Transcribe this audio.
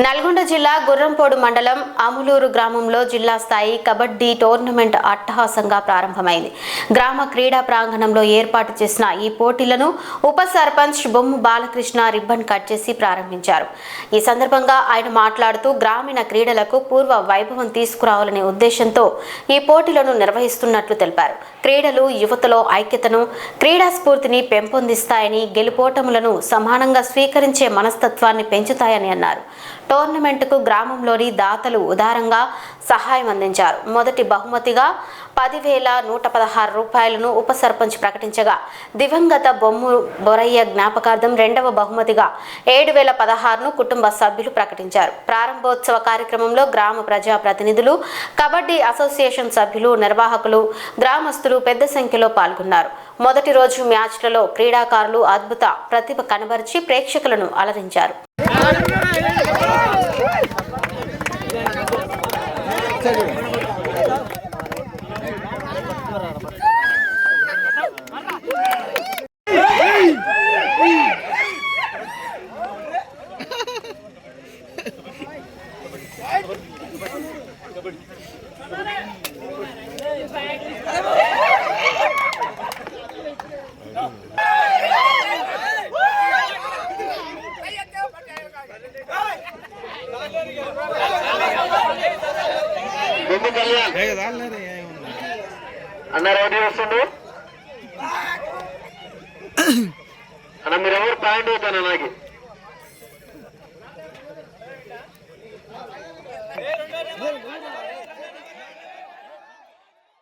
నల్గొండ జిల్లా గుర్రంపోడు మండలం అములూరు గ్రామంలో జిల్లా స్థాయి కబడ్డీ టోర్నమెంట్ అట్టహాసంగా ప్రారంభమైంది. గ్రామ క్రీడా ప్రాంగణంలో ఏర్పాటు చేసిన ఈ పోటీలను ఉప సర్పంచ్ బొమ్ము బాలకృష్ణ రిబ్బన్ కట్ చేసి ప్రారంభించారు. ఈ సందర్భంగా ఆయన మాట్లాడుతూ గ్రామీణ క్రీడలకు పూర్వ వైభవం తీసుకురావాలనే ఉద్దేశంతో ఈ పోటీలను నిర్వహిస్తున్నట్లు తెలిపారు. క్రీడలు యువతలో ఐక్యతను, క్రీడా స్ఫూర్తిని పెంపొందిస్తాయని, గెలుపోటములను సమానంగా స్వీకరించే మనస్తత్వాన్ని పెంచుతాయని అన్నారు. టోర్నమెంట్కు గ్రామంలోని దాతలు ఉదారంగా సహాయం అందించారు. మొదటి బహుమతిగా 10,116 రూపాయలను ఉప సర్పంచ్ ప్రకటించగా, దివంగత బొమ్ము బొరయ్య జ్ఞాపకార్థం రెండవ బహుమతిగా 7,016ను కుటుంబ సభ్యులు ప్రకటించారు. ప్రారంభోత్సవ కార్యక్రమంలో గ్రామ ప్రజా ప్రతినిధులు, కబడ్డీ అసోసియేషన్ సభ్యులు, నిర్వాహకులు, గ్రామస్తులు పెద్ద సంఖ్యలో పాల్గొన్నారు. మొదటి రోజు మ్యాచ్లలో క్రీడాకారులు అద్భుత ప్రతిభ కనబరిచి ప్రేక్షకులను అలరించారు. అన్న రెడీ వస్తుండు అన్న, మీరు ఎవరు పాయింట్ అవుతాను నాకు